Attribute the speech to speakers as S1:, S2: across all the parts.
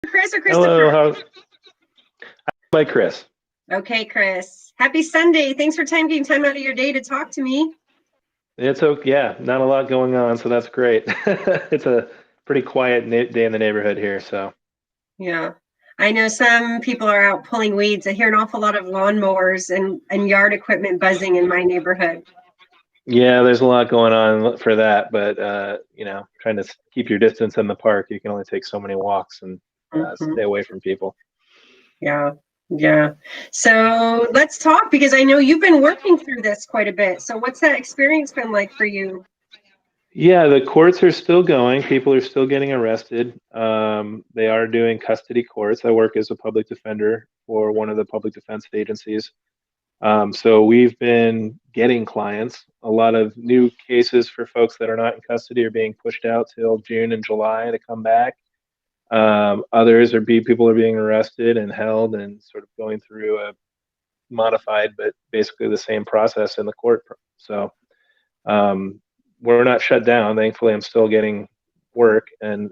S1: Chris or
S2: Hello,
S1: Christopher?
S2: hi, Chris.
S1: Okay, Chris. Happy Sunday. Thanks for taking time out of your day to talk to me.
S2: It's okay. Yeah, not a lot going on, so that's great. It's a pretty quiet day in the neighborhood here, so
S1: Yeah. I know some people are out pulling weeds. I hear an awful lot of lawnmowers and yard equipment buzzing in my neighborhood.
S2: yeah, there's a lot going on for that. But trying to keep your distance in the park, you can only take so many walks and
S1: Hmm.
S2: stay away from people.
S1: Yeah. Yeah. So let's talk because I know you've been working through this quite a bit. So what's that experience been like for you?
S2: Yeah, the courts are still going. People are still getting arrested. They are doing custody courts. I work as a public defender for one of the public defense agencies. So we've been getting clients. A lot of new cases for folks that are not in custody are being pushed out till June and July to come back. Others people are being arrested and held and sort of going through a modified but basically the same process in the court. So um, we're not shut down. Thankfully, I'm still getting work and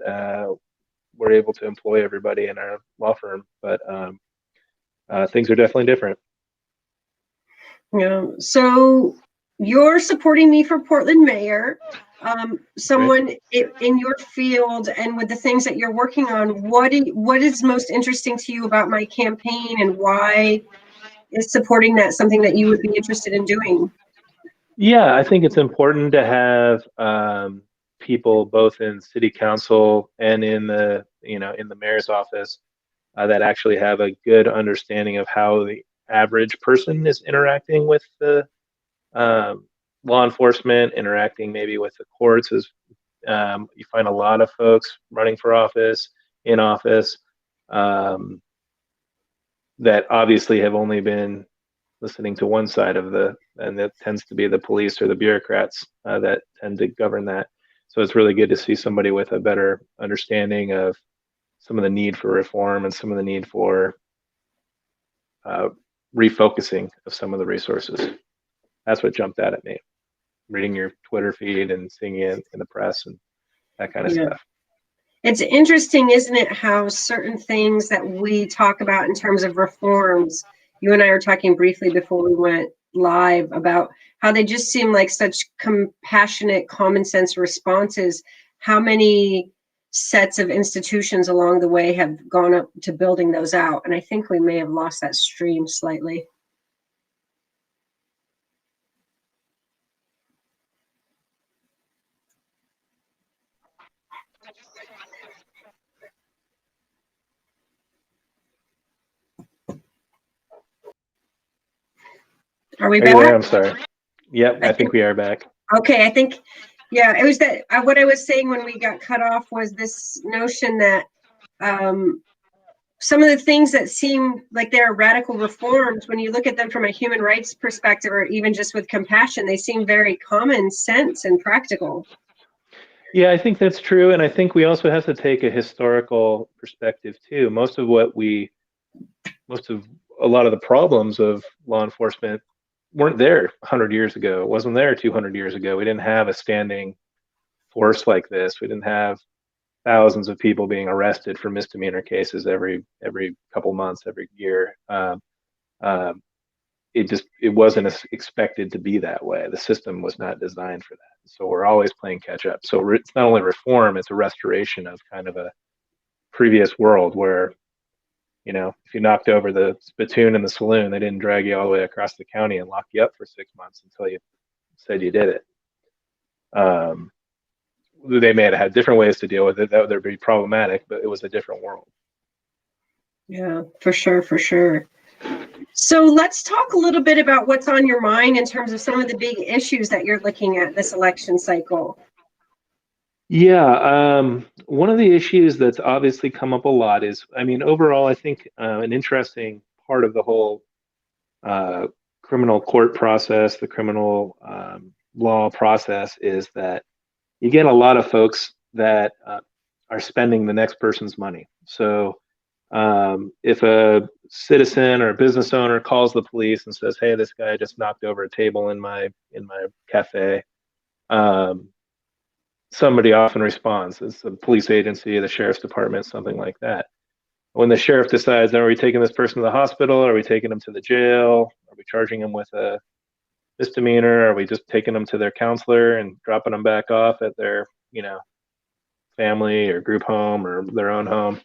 S2: we're able to employ everybody in our law firm. But things are definitely different.
S1: Yeah. So you're supporting me for Portland mayor.
S2: Right?
S1: Someone in your field and with the things that you're working on, what is most interesting to you about my campaign and why is supporting that something that you would be interested in doing?
S2: Yeah, I think it's important to have people both in city council and in the mayor's office that actually have a good understanding of how the average person is interacting with the um, law enforcement, interacting maybe with the courts. As you find a lot of folks running for office, in office, um, that obviously have only been listening to one side of and that tends to be the police or the bureaucrats that tend to govern that. So it's really good to see somebody with a better understanding of some of the need for reform and some of the need for uh, refocusing of some of the resources. That's what jumped out at me, reading your Twitter feed and seeing it in the press and that kind of
S1: Yeah.
S2: stuff.
S1: It's interesting, isn't it, how certain things that we talk about in terms of reforms, you and I were talking briefly before we went live about how they just seem like such compassionate, common sense responses. How many sets of institutions along the way have gone up to building those out? And I think we may have lost that stream slightly. Are we
S2: Are you
S1: back?
S2: there? I'm sorry. Yep,
S1: I
S2: I think
S1: think,
S2: we are back.
S1: okay, I think, yeah, it was that what I was saying when we got cut off was this notion that um, some of the things that seem like they're radical reforms, when you look at them from a human rights perspective or even just with compassion, they seem very common sense and practical.
S2: Yeah, I think that's true. And I think we also have to take a historical perspective too. Most of a lot of the problems of law enforcement weren't there 100 years ago. It wasn't there 200 years ago. We didn't have a standing force like this. We didn't have thousands of people being arrested for misdemeanor cases every couple months, every year. Um, it wasn't expected to be that way. The system was not designed for that. So we're always playing catch up. So it's not only reform; it's a restoration of kind of a previous world where if you knocked over the spittoon in the saloon, they didn't drag you all the way across the county and lock you up for 6 months until you said you did it. Um, they may have had different ways to deal with it. That would be problematic, but it was a different world.
S1: Yeah, for sure, for sure. So let's talk a little bit about what's on your mind in terms of some of the big issues that you're looking at this election cycle.
S2: Yeah, one of the issues that's obviously come up a lot is, I mean, overall, I think an interesting part of the whole uh, criminal court process, the criminal law process, is that you get a lot of folks that are spending the next person's money. So if a citizen or a business owner calls the police and says, "Hey, this guy just knocked over a table in my cafe," um, somebody often responds. It's the police agency, the sheriff's department, something like that. when the sheriff decides, are we taking this person to the hospital? Are we taking them to the jail? Are we charging them with a misdemeanor? Are we just taking them to their counselor and dropping them back off at their, family or group home or their own home?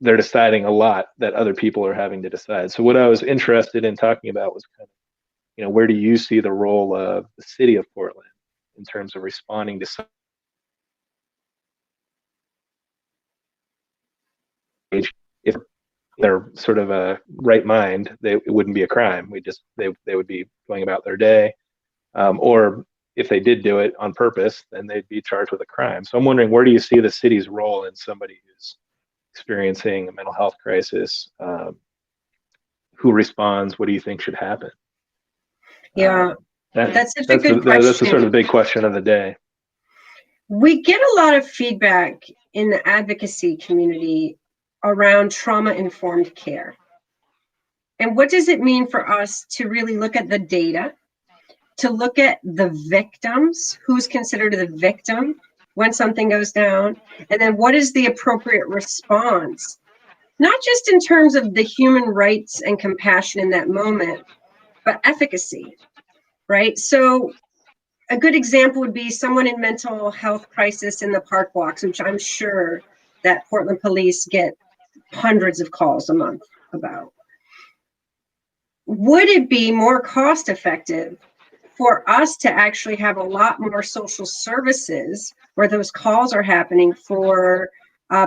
S2: They're deciding a lot that other people are having to decide. So what I was interested in talking about was kind of, where do you see the role of the city of Portland in terms of responding to some, if they're sort of a right mind, it wouldn't be a crime. They would be going about their day, or if they did do it on purpose, then they'd be charged with a crime. So I'm wondering, where do you see the city's role in somebody who's experiencing a mental health crisis? Who responds? What do you think should happen?
S1: Yeah, that's such a good question.
S2: That's the sort of big question of the day.
S1: We get a lot of feedback in the advocacy community around trauma-informed care. And what does it mean for us to really look at the data, to look at the victims, who's considered the victim when something goes down, and then what is the appropriate response, not just in terms of the human rights and compassion in that moment, but efficacy, right? So a good example would be someone in mental health crisis in the park blocks, which I'm sure that Portland police get hundreds of calls a month about. Would it be more cost effective for us to actually have a lot more social services where those calls are happening for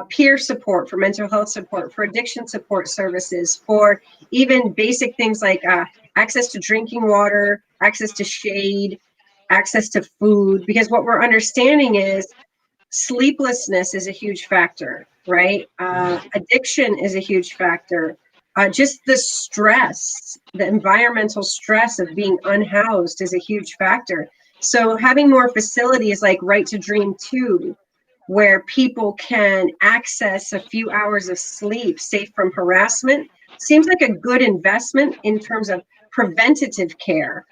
S1: peer support, for mental health support, for addiction support services, for even basic things like access to drinking water, access to shade, access to food? Because what we're understanding is sleeplessness is a huge factor, right? Addiction is a huge factor. Just the stress, the environmental stress of being unhoused is a huge factor. So having more facilities like Right to Dream 2, where people can access a few hours of sleep safe from harassment, seems like a good investment in terms of preventative care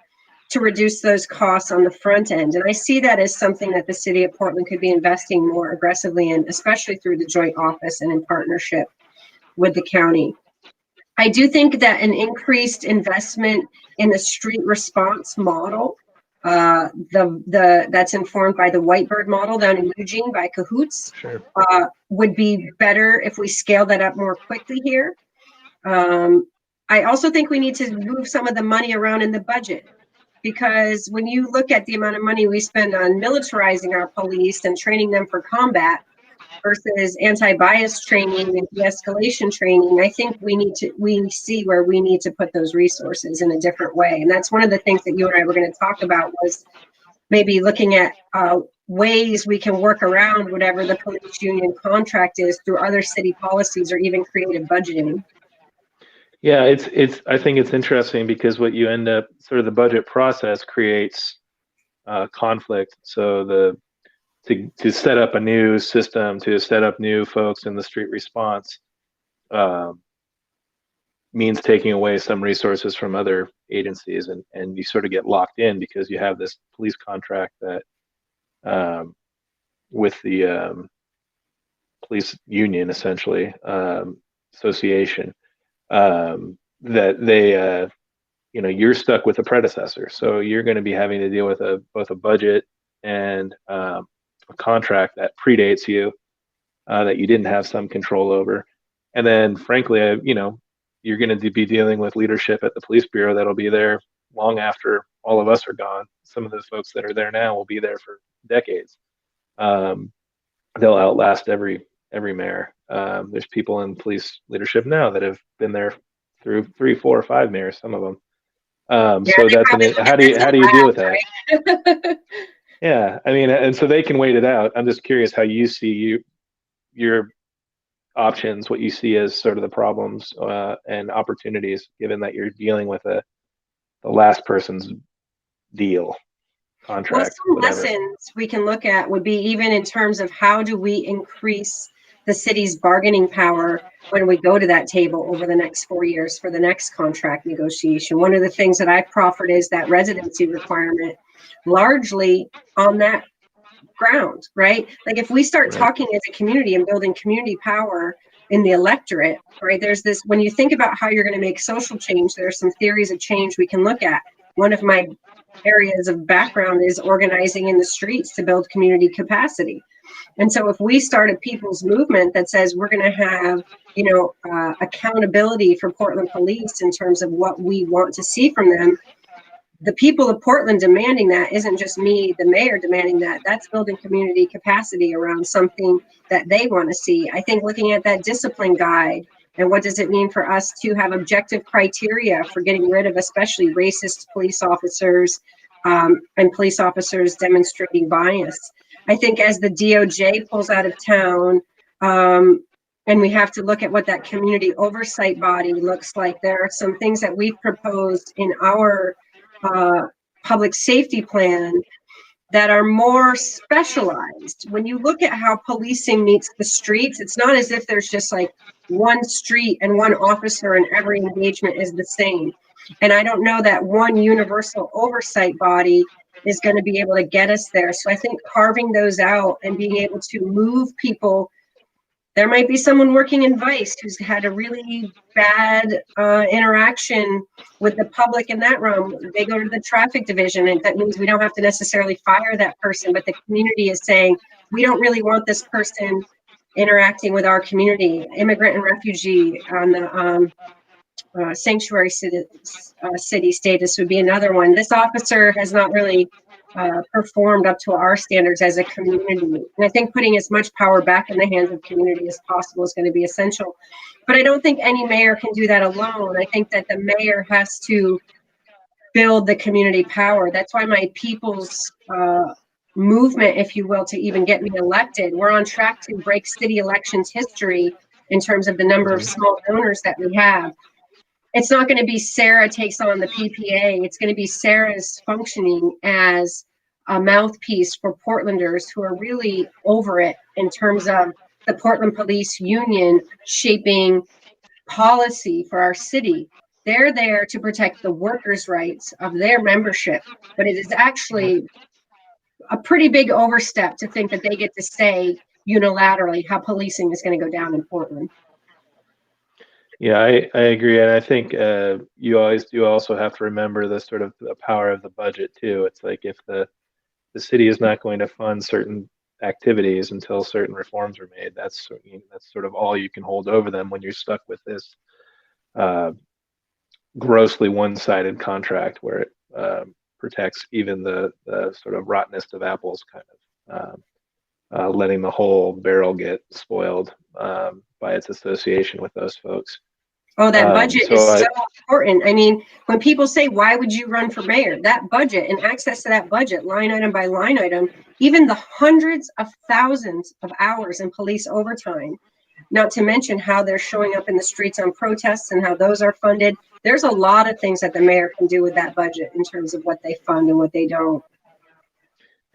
S1: to reduce those costs on the front end. And I see that as something that the city of Portland could be investing more aggressively in, especially through the joint office and in partnership with the county. I do think that an increased investment in the street response model, that's informed by the Whitebird model down in Eugene by Cahoots,
S2: Sure.
S1: Would be better if we scale that up more quickly here. I also think we need to move some of the money around in the budget, because when you look at the amount of money we spend on militarizing our police and training them for combat versus anti-bias training and de-escalation training, I think we see where we need to put those resources in a different way. And that's one of the things that you and I were going to talk about, was maybe looking at ways we can work around whatever the police union contract is through other city policies or even creative budgeting.
S2: Yeah, I think it's interesting because what you end up, sort of the budget process creates conflict. So to set up a new system, to set up new folks in the street response, means taking away some resources from other agencies, and you sort of get locked in because you have this police contract that with the police union, essentially, association, that they you're stuck with a predecessor, so you're going to be having to deal with both a budget and a contract that predates you, that you didn't have some control over. And then frankly, you're going to be dealing with leadership at the police bureau that'll be there long after all of us are gone. Some of the folks that are there now will be there for decades. They'll outlast every mayor. There's people in police leadership now that have been there through 3, 4, or 5 mayors, some of them. So how do you deal with that? Right? Yeah, I mean, and so they can wait it out. I'm just curious how you see your options, what you see as sort of the problems and opportunities, given that you're dealing with the last person's deal, contract.
S1: Well, some lessons we can look at would be even in terms of how do we increase the city's bargaining power when we go to that table over the next 4 years for the next contract negotiation. One of the things that I've proffered is that residency requirement, largely on that ground, right? Like if we start talking as a community and building community power in the electorate, right? There's this, when you think about how you're going to make social change, there are some theories of change we can look at. One of my areas of background is organizing in the streets to build community capacity. And so if we start a people's movement that says we're going to have, accountability for Portland police in terms of what we want to see from them, the people of Portland demanding that isn't just me, the mayor, demanding that. That's building community capacity around something that they want to see. I think looking at that discipline guide and what does it mean for us to have objective criteria for getting rid of especially racist police officers and police officers demonstrating bias. I think as the DOJ pulls out of town, and we have to look at what that community oversight body looks like, there are some things that we've proposed in our public safety plan that are more specialized. When you look at how policing meets the streets, it's not as if there's just like one street and one officer and every engagement is the same. And I don't know that one universal oversight body is going to be able to get us there. So I think carving those out and being able to move people. There might be someone working in Vice who's had a really bad interaction with the public in that room. They go to the traffic division, and that means we don't have to necessarily fire that person, but the community is saying, we don't really want this person interacting with our community. Immigrant and refugee on the sanctuary city status would be another one. This officer has not really performed up to our standards as a community. And I think putting as much power back in the hands of community as possible is going to be essential. But I don't think any mayor can do that alone. I think that the mayor has to build the community power. That's why my people's movement, if you will, to even get me elected, we're on track to break city elections history in terms of the number of small donors that we have. It's not going to be Sarah takes on the PPA. It's going to be Sarah's functioning as a mouthpiece for Portlanders who are really over it in terms of the Portland Police Union shaping policy for our city. They're there to protect the workers' rights of their membership, but it is actually a pretty big overstep to think that they get to say unilaterally how policing is going to go down in Portland.
S2: Yeah, I agree, and I think you always do also have to remember the sort of the power of the budget too. It's like if the city is not going to fund certain activities until certain reforms are made, that's sort of all you can hold over them when you're stuck with this grossly one-sided contract where it protects even the sort of rottenest of apples, kind of letting the whole barrel get spoiled by its association with those folks.
S1: Oh, that budget is so important. I mean, when people say, why would you run for mayor? That budget and access to that budget, line item by line item, even the hundreds of thousands of hours in police overtime, not to mention how they're showing up in the streets on protests and how those are funded. There's a lot of things that the mayor can do with that budget in terms of what they fund and what they don't.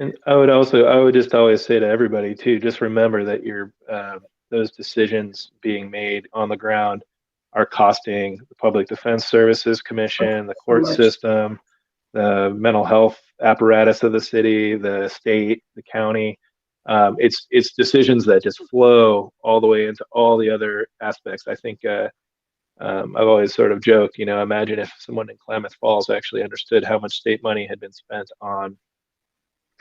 S2: And I would just always say to everybody too, just remember that those decisions being made on the ground are costing the Public Defense Services Commission, the court system, the mental health apparatus of the city, the state, the county. It's decisions that just flow all the way into all the other aspects. I think I've always sort of joked, imagine if someone in Klamath Falls actually understood how much state money had been spent on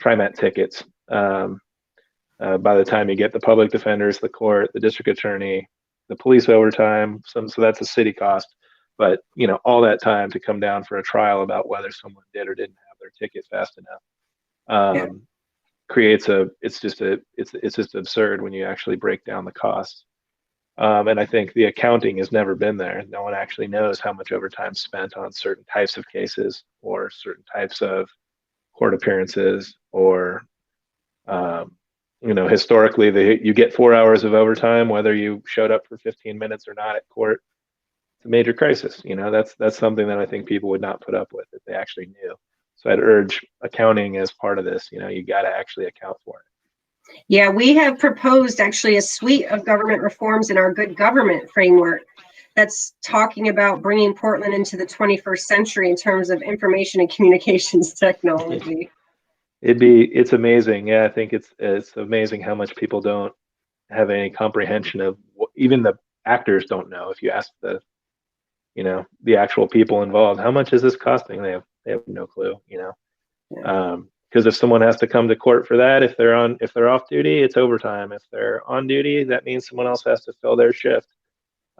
S2: TriMet tickets. By the time you get the public defenders, the court, the district attorney, the police overtime, so that's a city cost. But all that time to come down for a trial about whether someone did or didn't have their ticket fast enough creates it's just absurd when you actually break down the costs. And I think the accounting has never been there. No one actually knows how much overtime spent on certain types of cases or certain types of court appearances, or historically you get 4 hours of overtime whether you showed up for 15 minutes or not at court. It's a major crisis. That's something that I think people would not put up with if they actually knew. So I'd urge accounting as part of this. You got to actually account for it.
S1: Yeah, we have proposed actually a suite of government reforms in our good government framework that's talking about bringing Portland into the 21st century in terms of information and communications technology.
S2: It's amazing. Yeah, I think it's amazing how much people don't have any comprehension of even the actors don't know. If you ask the actual people involved, how much is this costing? They have no clue,
S1: Yeah.
S2: because if someone has to come to court for that, if they're off duty, it's overtime. If they're on duty, that means someone else has to fill their shift.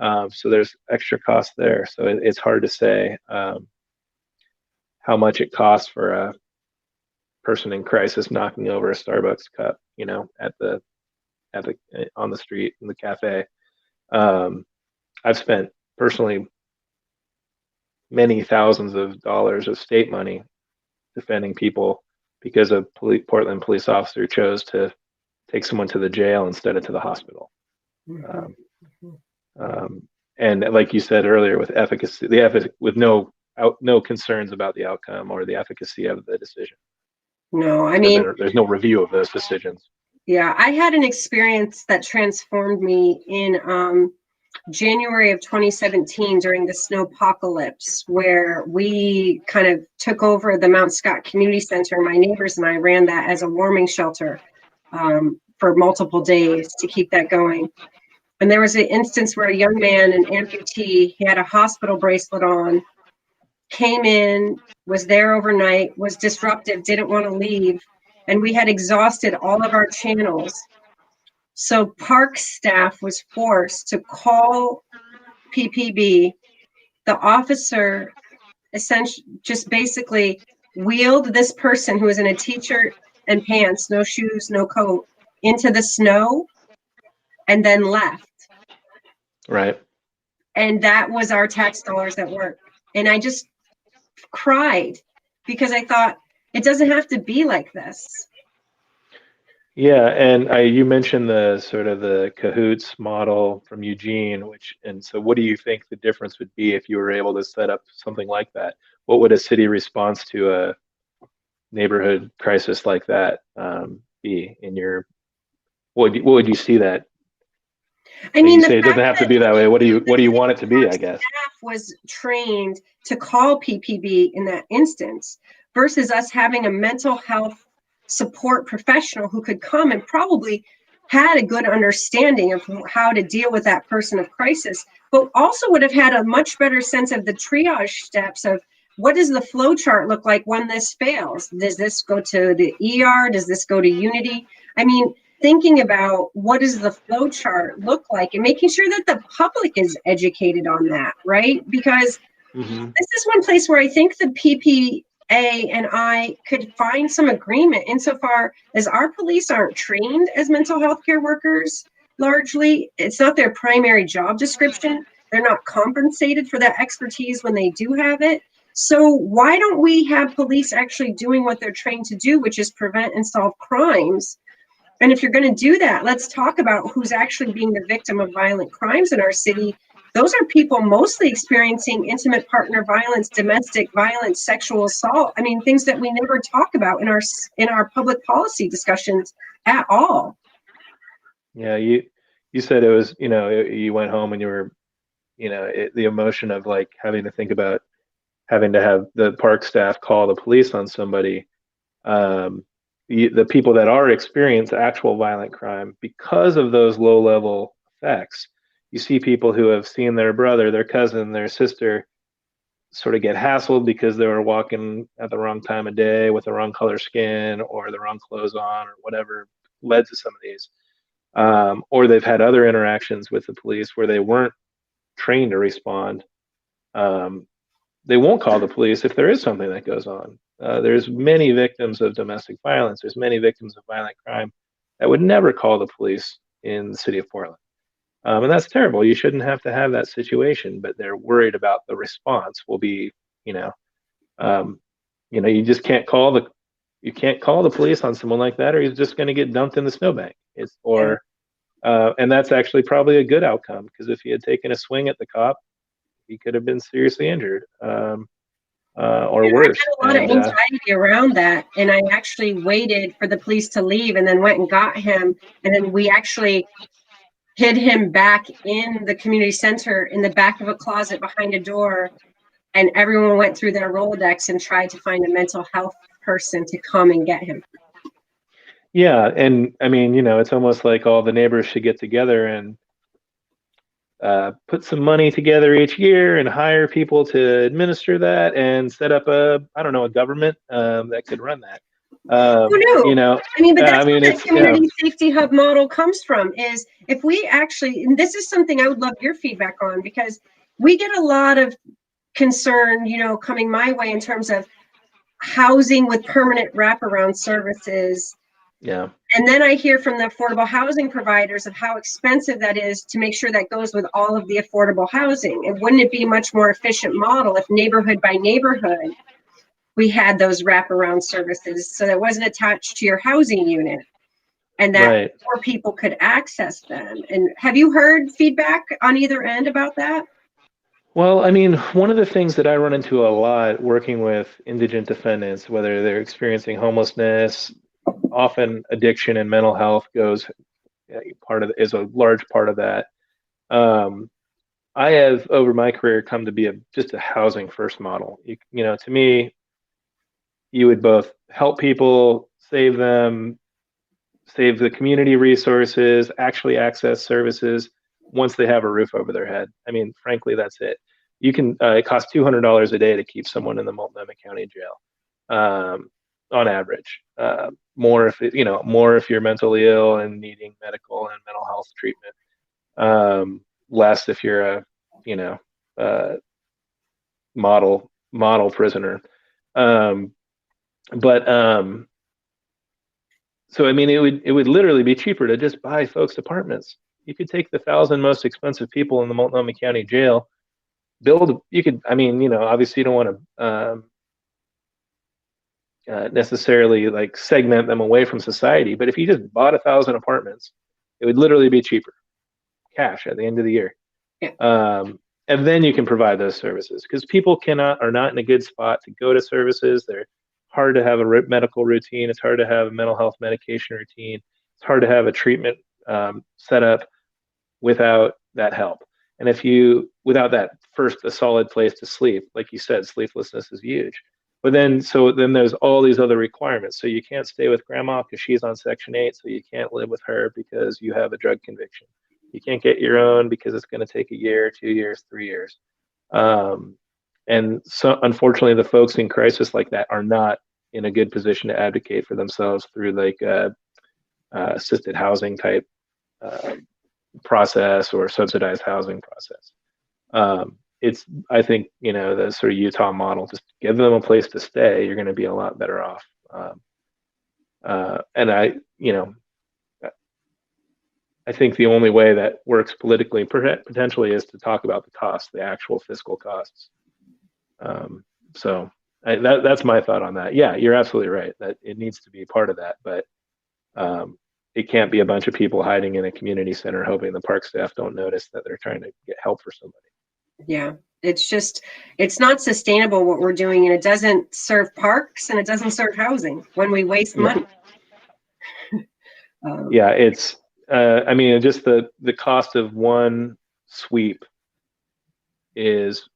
S2: So there's extra cost there. So it's hard to say how much it costs for a person in crisis knocking over a Starbucks cup, at the on the street in the cafe. I've spent personally many thousands of dollars of state money defending people because a Portland police officer chose to take someone to the jail instead of to the hospital.
S1: Mm-hmm.
S2: And like you said earlier, with efficacy, with no concerns about the outcome or the efficacy of the decision.
S1: No, I mean,
S2: there's no review of those decisions.
S1: Yeah, I had an experience that transformed me in January of 2017 during the snowpocalypse, where we kind of took over the Mount Scott Community Center. My neighbors and I ran that as a warming shelter for multiple days to keep that going. And there was an instance where a young man, an amputee, he had a hospital bracelet on, came in, was there overnight, was disruptive, didn't want to leave. And we had exhausted all of our channels. So park staff was forced to call PPB. The officer essentially just basically wheeled this person who was in a t-shirt and pants, no shoes, no coat, into the snow and then left.
S2: Right.
S1: And that was our tax dollars at work. And I just cried because I thought, it doesn't have to be like this.
S2: Yeah, and you mentioned the sort of the cahoots model from Eugene, and so what do you think the difference would be if you were able to set up something like that? What would a city response to a neighborhood crisis like that be in your? What would you see that?
S1: I mean,
S2: you say it doesn't have to be that way. What do you want it to be? I guess
S1: staff was trained to call PPB in that instance, versus us having a mental health support professional who could come and probably had a good understanding of how to deal with that person of crisis, but also would have had a much better sense of the triage steps of what does the flow chart look like when this fails? Does this go to the ER? Does this go to Unity? I mean, thinking about what does the flow chart look like and making sure that the public is educated on that, right? Because this is one place where I think the PPA and I could find some agreement insofar as our police aren't trained as mental health care workers largely. It's not their primary job description. They're not compensated for that expertise when they do have it. So why don't we have police actually doing what they're trained to do, which is prevent and solve crimes? And if you're going to do that, let's talk about who's actually being the victim of violent crimes in our city. Those are people mostly experiencing intimate partner violence, domestic violence, sexual assault. I mean, things that we never talk about in our public policy discussions at all.
S2: Yeah, you said it was, you went home and you were, the emotion of like having to think about having to have the park staff call the police on somebody. The people that are experience actual violent crime, because of those low level effects, you see people who have seen their brother, their cousin, their sister sort of get hassled because they were walking at the wrong time of day with the wrong color skin or the wrong clothes on or whatever led to some of these. Or they've had other interactions with the police where they weren't trained to respond. They won't call the police if there is something that goes on. There's many victims of domestic violence. There's many victims of violent crime that would never call the police in the city of Portland. And that's terrible. You shouldn't have to have that situation, but they're worried about the response will be, you just can't call the police on someone like that, or he's just going to get dumped in the snowbank. And that's actually probably a good outcome, because if he had taken a swing at the cop, he could have been seriously injured, or worse.
S1: I had a lot of anxiety around that, and I actually waited for the police to leave and then went and got him, and then we actually hid him back in the community center in the back of a closet behind a door, and everyone went through their Rolodex and tried to find a mental health person to come and get him.
S2: Yeah, and I mean, it's almost like all the neighbors should get together and put some money together each year and hire people to administer that and set up a government that could run that.
S1: Oh, no.
S2: You know,
S1: I mean, but
S2: I
S1: that's what
S2: mean,
S1: that
S2: it's
S1: community safety hub model comes from, is if we actually, and this is something I would love your feedback on, because we get a lot of concern, coming my way in terms of housing with permanent wraparound services.
S2: yeah,
S1: And then I hear from the affordable housing providers of how expensive that is to make sure that goes with all of the affordable housing. And wouldn't it be a much more efficient model if neighborhood by neighborhood we had those wraparound services so that it wasn't attached to your housing unit and that
S2: right.
S1: more people could access them? And have you heard feedback on either end about that?
S2: Well, I mean, one of the things that I run into a lot working with indigent defendants, whether they're experiencing homelessness, often addiction and mental health goes is a large part of that. Um, I have over my career come to be just a housing first model. To me, you would both help people, save them, save the community resources, actually access services once they have a roof over their head. I mean, frankly, that's it. It costs $200 a day to keep someone in the Multnomah County Jail, on average. More if you're mentally ill and needing medical and mental health treatment. Less if you're a model prisoner. Um, but So I mean, it would literally be cheaper to just buy folks apartments. You could take the 1,000 most expensive people in the Multnomah County Jail, build. You could, I mean, obviously you don't want to necessarily like segment them away from society, but if you just bought 1,000 apartments, it would literally be cheaper, cash at the end of the year.
S1: Yeah.
S2: And then you can provide those services because people are not in a good spot to go to services. They're hard to have a medical routine. It's hard to have a mental health medication routine. It's hard to have a treatment set up without that help. And without that, first, a solid place to sleep, like you said, sleeplessness is huge. But then there's all these other requirements. So you can't stay with grandma because she's on Section 8. So you can't live with her because you have a drug conviction. You can't get your own because it's going to take a year, 2 years, 3 years. And so, unfortunately, the folks in crisis like that are not in a good position to advocate for themselves through like assisted housing type process or subsidized housing process. I think, the sort of Utah model, just give them a place to stay, you're going to be a lot better off. And I think the only way that works politically potentially is to talk about the costs, the actual fiscal costs. That's my thought on that. Yeah, you're absolutely right that it needs to be part of that, but it can't be a bunch of people hiding in a community center hoping the park staff don't notice that they're trying to get help for somebody.
S1: Yeah, it's not sustainable what we're doing, and it doesn't serve parks and it doesn't serve housing when we waste money.
S2: Yeah, it's I mean, just the cost of one sweep is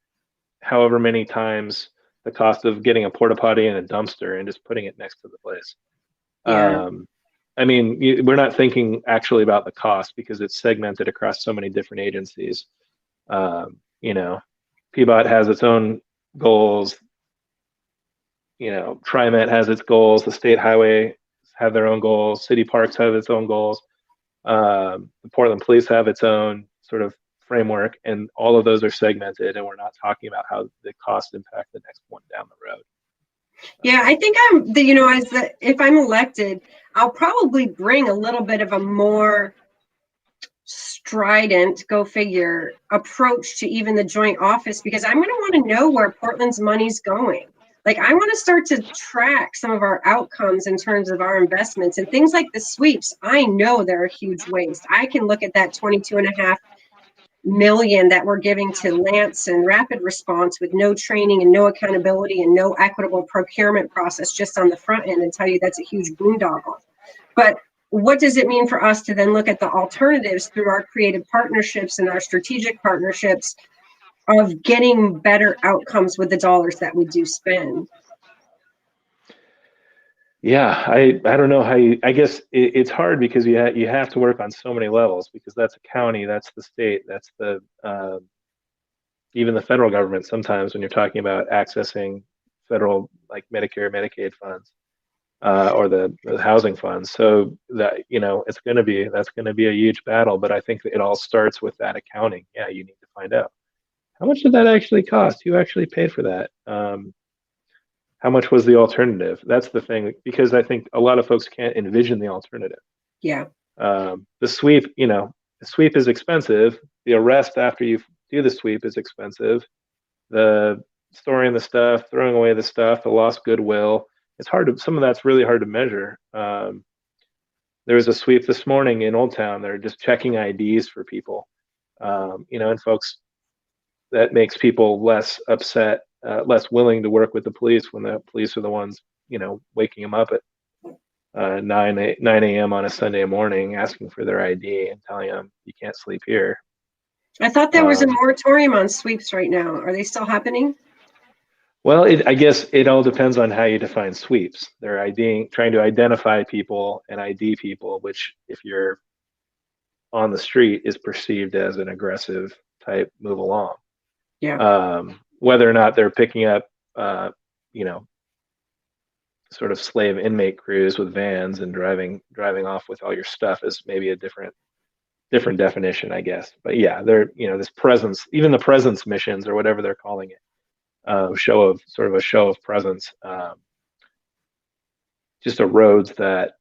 S2: however many times the cost of getting a porta potty and a dumpster and just putting it next to the place.
S1: Yeah.
S2: I mean, we're not thinking actually about the cost because it's segmented across so many different agencies. PBOT has its own goals. TriMet has its goals. The state highway have their own goals. City parks have its own goals. The Portland Police have its own sort of framework, and all of those are segmented, and we're not talking about how the costs impact the next one down the road.
S1: Yeah, I think if I'm elected, I'll probably bring a little bit of a more strident, go figure, approach to even the joint office, because I'm going to want to know where Portland's money's going. Like, I want to start to track some of our outcomes in terms of our investments and things like the sweeps. I know they're a huge waste. I can look at that 22.5 million that we're giving to Lance and Rapid Response with no training and no accountability and no equitable procurement process just on the front end and tell you that's a huge boondoggle. But what does it mean for us to then look at the alternatives through our creative partnerships and our strategic partnerships of getting better outcomes with the dollars that we do spend?
S2: Yeah, I don't know how you. I guess it's hard because you have to work on so many levels because that's a county, that's the state, that's the even the federal government. Sometimes when you're talking about accessing federal like Medicare, Medicaid funds, or the housing funds, so that it's going to be that's going to be a huge battle. But I think that it all starts with that accounting. Yeah, you need to find out how much did that actually cost? Who actually paid for that? How much was the alternative? That's the thing, because I think a lot of folks can't envision the alternative.
S1: Yeah.
S2: The sweep, the sweep is expensive. The arrest after you do the sweep is expensive. The storing the stuff, throwing away the stuff, the lost goodwill. It's hard to, some of that's really hard to measure. There was a sweep this morning in Old Town. They're just checking IDs for people, and folks, that makes people less upset, less willing to work with the police when the police are the ones, waking them up at 9 a.m. on a Sunday morning, asking for their ID and telling them you can't sleep here.
S1: I thought there was a
S2: Um,
S1: moratorium on sweeps right now. Are they still happening?
S2: well, I guess it all depends on how you define sweeps. They're IDing, trying to identify people and ID people, which if you're on the street is perceived as an aggressive type move along.
S1: Yeah.
S2: Whether or not they're picking up, uh, you know, sort of slave inmate crews with vans and driving off with all your stuff is maybe a different definition, I guess. But yeah, they're this presence, even the presence missions or whatever they're calling it, a show of presence, just erodes that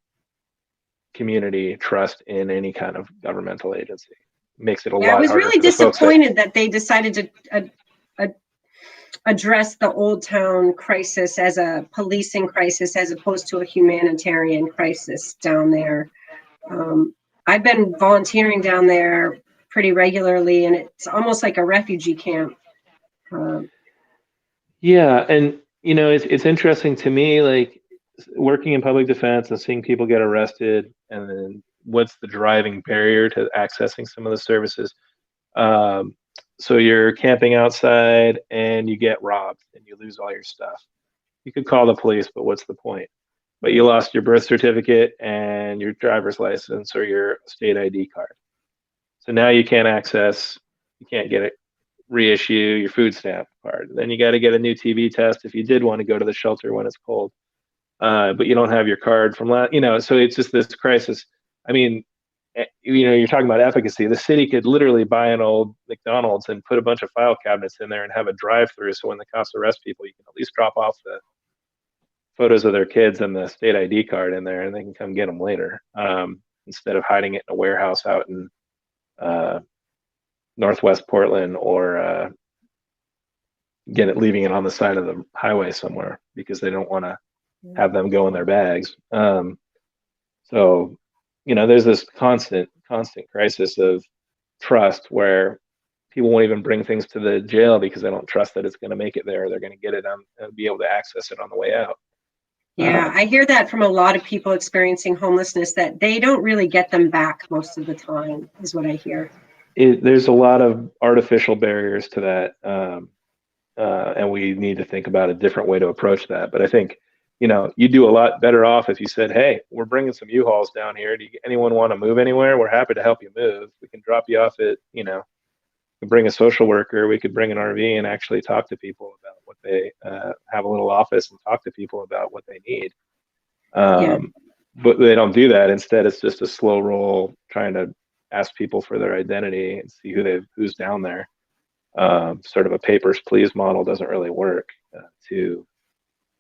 S2: community trust in any kind of governmental agency. Makes it a
S1: Yeah, I
S2: lot
S1: was
S2: harder
S1: really
S2: for the folks that.
S1: disappointed that they decided to address the Old Town crisis as a policing crisis as opposed to a humanitarian crisis down there. I've been volunteering down there pretty regularly, and it's almost like a refugee camp.
S2: Yeah, and it's interesting to me, like working in public defense and seeing people get arrested, and then what's the driving barrier to accessing some of the services. Um, so you're camping outside and you get robbed and you lose all your stuff. You could call the police, but what's the point? But you lost your birth certificate and your driver's license or your state ID card. So now you can't get it reissue your food stamp card. Then you got to get a new TB test if you did want to go to the shelter when it's cold. But you don't have your card from last, so it's just this crisis. I mean, you're talking about efficacy. The city could literally buy an old McDonald's and put a bunch of file cabinets in there and have a drive-through. So when the cops arrest people, you can at least drop off the photos of their kids and the state ID card in there, and they can come get them later, instead of hiding it in a warehouse out in uh, Northwest Portland, or leaving it on the side of the highway somewhere because they don't want to have them go in their bags. So, there's this constant crisis of trust where people won't even bring things to the jail because they don't trust that it's going to make it there. They're going to get it on and be able to access it on the way out.
S1: Yeah, I hear that from a lot of people experiencing homelessness, that they don't really get them back most of the time, is what I hear.
S2: There's a lot of artificial barriers to that, and we need to think about a different way to approach that. But I think, you do a lot better off if you said, "Hey, we're bringing some U-Hauls down here. Do anyone want to move anywhere? We're happy to help you move. We can drop you off at, we could bring a social worker. We could bring an RV and actually talk to people about what they have a little office and talk to people about what they need."
S1: Yeah.
S2: But they don't do that. Instead, it's just a slow roll trying to ask people for their identity and see who's down there. Sort of a papers please model doesn't really work to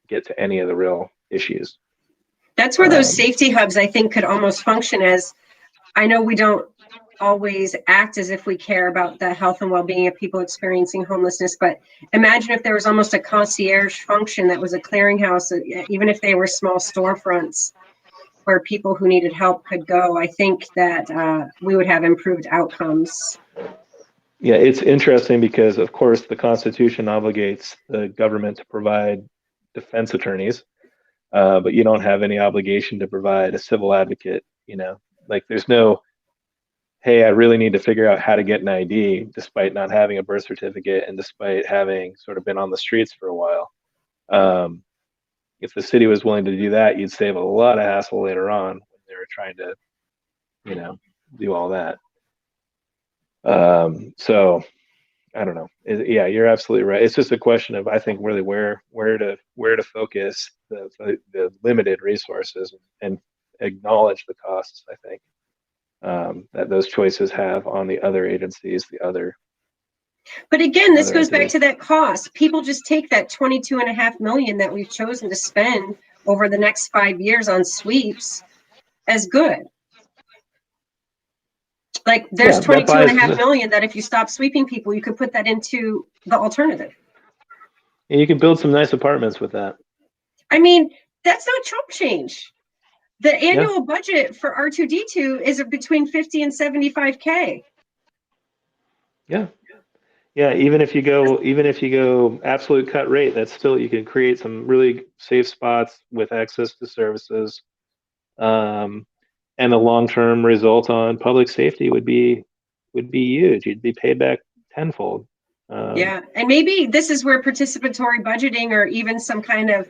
S2: get to any of the real issues.
S1: That's where those safety hubs, I think, could almost function as, I know we don't always act as if we care about the health and well-being of people experiencing homelessness, but imagine if there was almost a concierge function that was a clearinghouse, even if they were small storefronts where people who needed help could go. I think that we would have improved outcomes.
S2: Yeah, it's interesting because, of course, the Constitution obligates the government to provide defense attorneys, but you don't have any obligation to provide a civil advocate. Like there's no, "Hey, I really need to figure out how to get an ID despite not having a birth certificate and despite having sort of been on the streets for a while." if the city was willing to do that, you'd save a lot of hassle later on when they were trying to, do all that. So I don't know. Yeah, you're absolutely right. It's just a question of, I think, really where to focus the limited resources and acknowledge the costs, I think, that those choices have on the other agencies, the other.
S1: But again, this goes back
S2: entities.
S1: to that cost. People just take that 22.5 million that we've chosen to spend over the next 5 years on sweeps as good. Like there's 22.5 million that if you stop sweeping people, you could put that into the alternative.
S2: And you can build some nice apartments with that.
S1: I mean, that's not chump change. The annual budget for R2D2 is between 50 and 75K.
S2: Yeah, even if you go absolute cut rate, that's still, you can create some really safe spots with access to services. And the long-term result on public safety would be huge. You'd be paid back tenfold.
S1: Yeah, and maybe this is where participatory budgeting, or even some kind of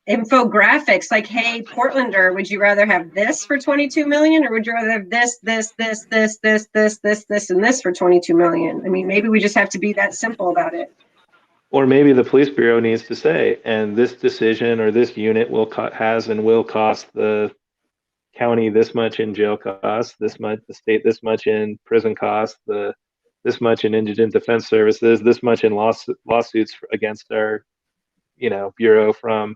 S1: infographics like, hey, Portlander, would you rather have this for 22 million, or would you rather have this, and this for 22 million? I mean, maybe we just have to be that simple about it.
S2: Or maybe the police bureau needs to say, and this decision or this unit will cost the county this much in jail costs, this much, the state this much in prison costs, this much in indigent defense services, this much in lawsuits against our, bureau from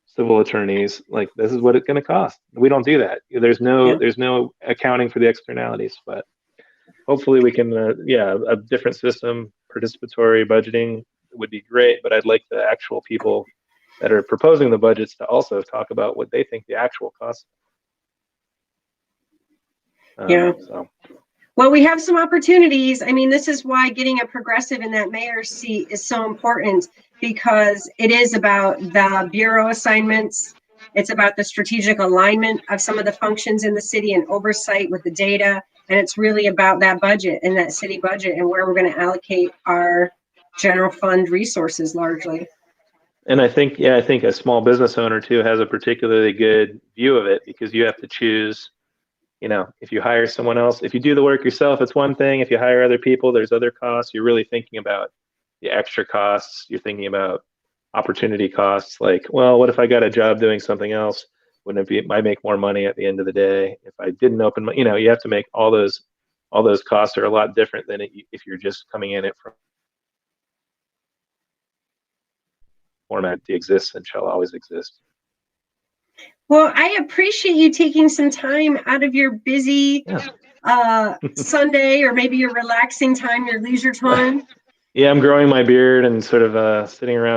S2: civil attorneys. Like, this is what it's going to cost. We don't do that. There's no accounting for the externalities, but hopefully we can, a different system, participatory budgeting would be great, but I'd like the actual people that are proposing the budgets to also talk about what they think the actual costs. So.
S1: Well, we have some opportunities. I mean, this is why getting a progressive in that mayor's seat is so important, because it is about the bureau assignments. It's about the strategic alignment of some of the functions in the city and oversight with the data. And it's really about that budget and that city budget and where we're going to allocate our general fund resources largely.
S2: And I think a small business owner too has a particularly good view of it, because you have to choose, if you hire someone else, if you do the work yourself, it's one thing. If you hire other people, there's other costs. You're really thinking about the extra costs. You're thinking about opportunity costs. Like, well, what if I got a job doing something else? Wouldn't it be, I make more money at the end of the day if I didn't open my, you have to make all those costs are a lot different than if you're just coming in it from format that exists and shall always exist.
S1: Well, I appreciate you taking some time out of your busy Sunday, or maybe your relaxing time, your leisure time.
S2: Yeah, I'm growing my beard and sort of sitting around